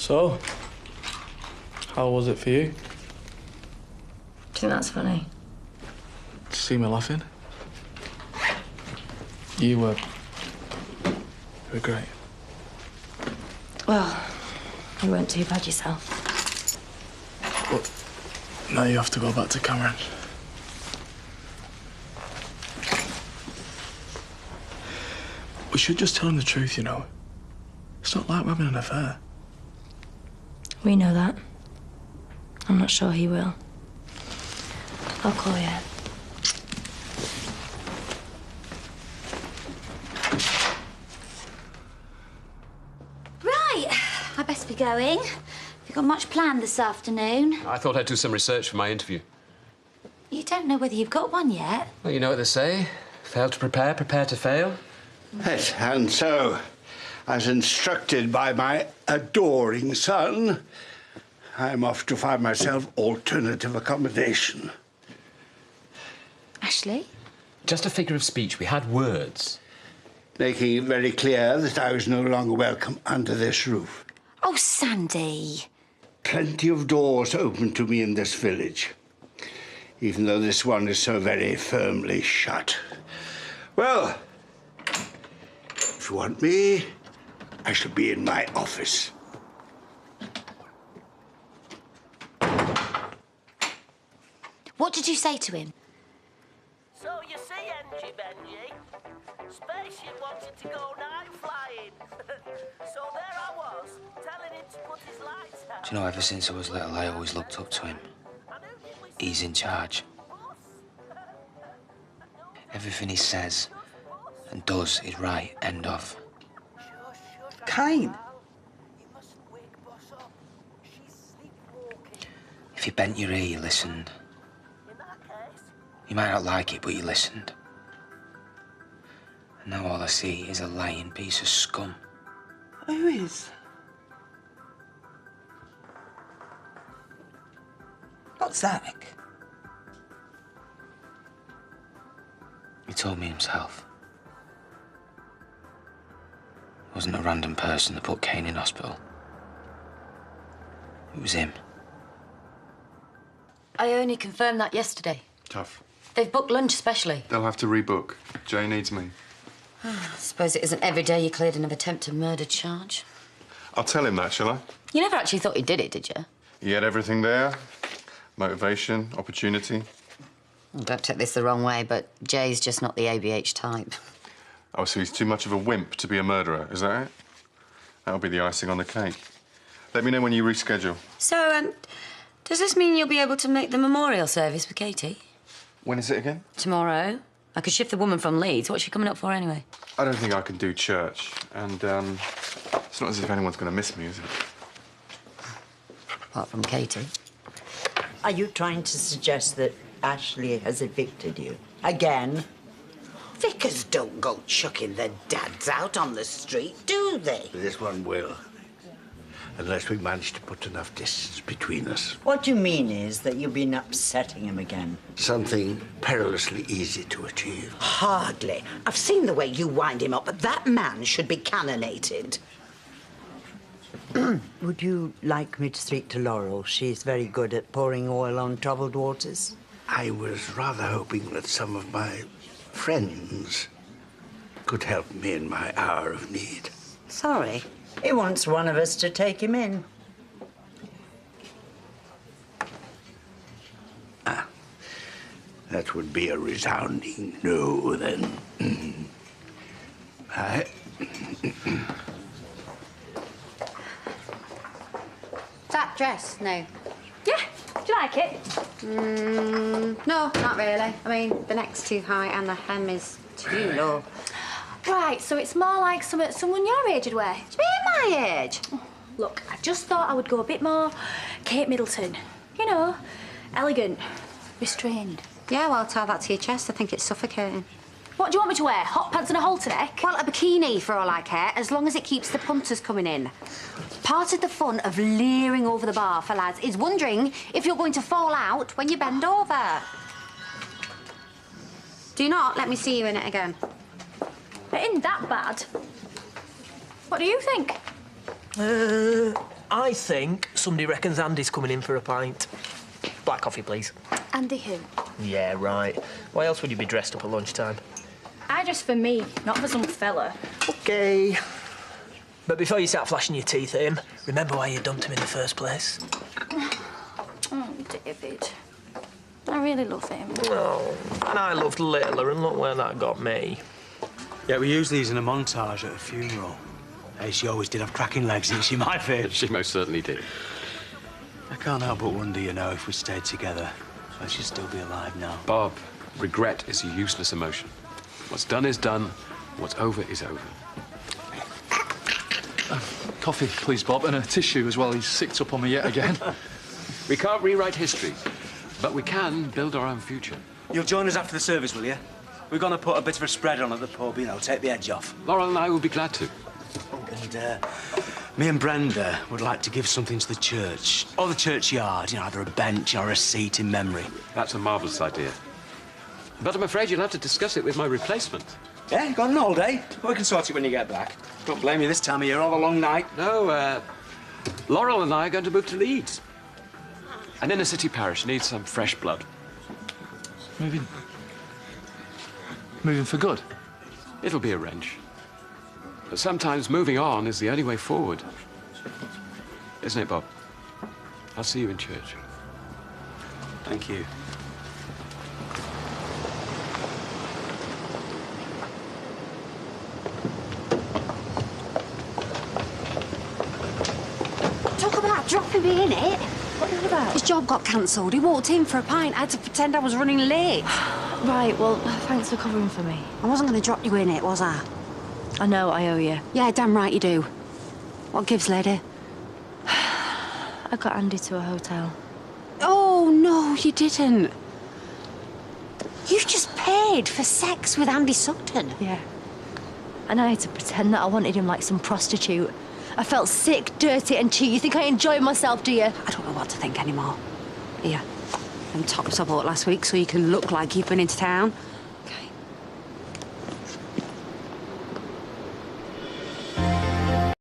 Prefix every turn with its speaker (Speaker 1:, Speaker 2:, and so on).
Speaker 1: So, how was it for you?
Speaker 2: Do you think that's funny?
Speaker 1: Did you see me laughing? You were great.
Speaker 2: Well, you weren't too bad yourself.
Speaker 1: But now you have to go back to Cameron. We should just tell him the truth, you know. It's not like we're having an affair.
Speaker 2: We know that. I'm not sure he will. I'll call you.
Speaker 3: Right, I best be going. Have you got much planned this afternoon?
Speaker 4: I thought I'd do some research for my interview.
Speaker 3: You don't know whether you've got one yet.
Speaker 4: Well, you know what they say. Fail to prepare, prepare to fail.
Speaker 5: Yes, and so, as instructed by my adoring son, I'm off to find myself alternative accommodation.
Speaker 3: Ashley?
Speaker 4: Just a figure of speech. We had words.
Speaker 5: Making it very clear that I was no longer welcome under this roof.
Speaker 3: Oh, Sandy.
Speaker 5: Plenty of doors open to me in this village, even though this one is so very firmly shut. Well, if you want me, I shall be in my office.
Speaker 3: What did you say to him?
Speaker 6: So you see, Engie Benji, spaceship wanted to go night flying. So there I was, telling him to put his lights out.
Speaker 7: Do you know, ever since I was little, I always looked up to him. He's in charge. Everything he says and does is right, end of.
Speaker 8: Kane.
Speaker 7: If you bent your ear, you listened. You might not like it, but you listened. And now all I see is a lying piece of scum.
Speaker 8: Who is? What's that?
Speaker 7: He told me himself. It wasn't a random person that put Kane in hospital. It was him.
Speaker 2: I only confirmed that yesterday.
Speaker 9: Tough.
Speaker 2: They've booked lunch especially.
Speaker 9: They'll have to rebook. Jay needs me.
Speaker 2: I suppose it isn't every day you cleared an attempted murder charge.
Speaker 9: I'll tell him that, shall I?
Speaker 2: You never actually thought he did it, did you?
Speaker 9: He had everything there. Motivation, opportunity.
Speaker 2: Don't take this the wrong way, but Jay's just not the ABH type.
Speaker 9: Oh, so he's too much of a wimp to be a murderer, is that it? That'll be the icing on the cake. Let me know when you reschedule.
Speaker 2: So, does this mean you'll be able to make the memorial service for Katie?
Speaker 9: When is it again?
Speaker 2: Tomorrow. I could shift the woman from Leeds. What's she coming up for anyway?
Speaker 9: I don't think I can do church. And, it's not as if anyone's going to miss me, is it?
Speaker 2: Apart from Katie.
Speaker 8: Are you trying to suggest that Ashley has evicted you? Again? Vicars don't go chucking their dads out on the street, do they?
Speaker 5: This one will. Unless we manage to put enough distance between us.
Speaker 8: What you mean is that you've been upsetting him again.
Speaker 5: Something perilously easy to achieve.
Speaker 8: Hardly. I've seen the way you wind him up, but that man should be cannonated. Would you like me to speak to Laurel? She's very good at pouring oil on troubled waters.
Speaker 5: I was rather hoping that some of my friends could help me in my hour of need.
Speaker 8: Sorry. He wants one of us to take him in.
Speaker 5: Ah, that would be a resounding no, then.
Speaker 3: That dress, no.
Speaker 10: Yeah, do you like it?
Speaker 3: No, not really. I mean, the neck's too high and the hem is too low.
Speaker 10: Right, so it's more like someone your age would wear.
Speaker 3: Do you mean my age?
Speaker 10: Look, I just thought I would go a bit more Kate Middleton. You know, elegant, restrained.
Speaker 3: Yeah, well, tell that to your chest. I think it's suffocating.
Speaker 10: What do you want me to wear? Hot pants and a halter neck?
Speaker 3: Well, a bikini, for all I care, as long as it keeps the punters coming in. Part of the fun of leering over the bar for lads is wondering if you're going to fall out when you bend over. Do not let me see you in it again.
Speaker 10: It isn't that bad. What do you think?
Speaker 6: I think somebody reckons Andy's coming in for a pint. Black coffee, please.
Speaker 10: Andy who?
Speaker 6: Yeah, right. Why else would you be dressed up at lunchtime?
Speaker 10: I dress for me, not for some fella.
Speaker 6: OK. But before you start flashing your teeth at him, remember why you dumped him in the first place?
Speaker 10: Oh, David. I really love him.
Speaker 6: Oh, and I loved Littler, and look where that got me.
Speaker 11: Yeah, we use these in a montage at a funeral. Hey, she always did have cracking legs, didn't she, my favourite?
Speaker 4: She most certainly did.
Speaker 11: I can't help but wonder, you know, if we stayed together, I should still be alive now.
Speaker 4: Bob, regret is a useless emotion. What's done is done. What's over is over.
Speaker 1: Coffee, please, Bob, and a tissue as well. He's sicked up on me yet again.
Speaker 4: We can't rewrite history, but we can build our own future.
Speaker 11: You'll join us after the service, will you? We're going to put a bit of a spread on at the pub, you know, take the edge off.
Speaker 4: Laurel and I will be glad to.
Speaker 11: And me and Brenda would like to give something to the church, or the churchyard, you know, either a bench or a seat in memory.
Speaker 4: That's a marvellous idea. But I'm afraid you'll have to discuss it with my replacement.
Speaker 11: Yeah, you got an all day. We can sort it when you get back. Don't blame you this time of year, all a long night.
Speaker 4: No, Laurel and I are going to move to Leeds. An inner-city parish needs some fresh blood.
Speaker 1: Moving for good?
Speaker 4: It'll be a wrench. But sometimes moving on is the only way forward. Isn't it, Bob? I'll see you in church.
Speaker 11: Thank you.
Speaker 3: Talk about dropping me in it.
Speaker 2: What are you about?
Speaker 3: His job got cancelled. He walked in for a pint. I had to pretend I was running late.
Speaker 2: Right, well, thanks for covering for me.
Speaker 3: I wasn't going to drop you in it, was I?
Speaker 2: I know I owe you.
Speaker 3: Yeah, damn right you do. What gives, lady?
Speaker 2: I got Andy to a hotel.
Speaker 3: Oh, no, you didn't. You just paid for sex with Andy Sugden.
Speaker 2: Yeah. And I had to pretend that I wanted him like some prostitute. I felt sick, dirty and cheap. You think I enjoyed myself, do you?
Speaker 3: I don't know what to think anymore. Here, them tops I bought last week so you can look like you've been into town.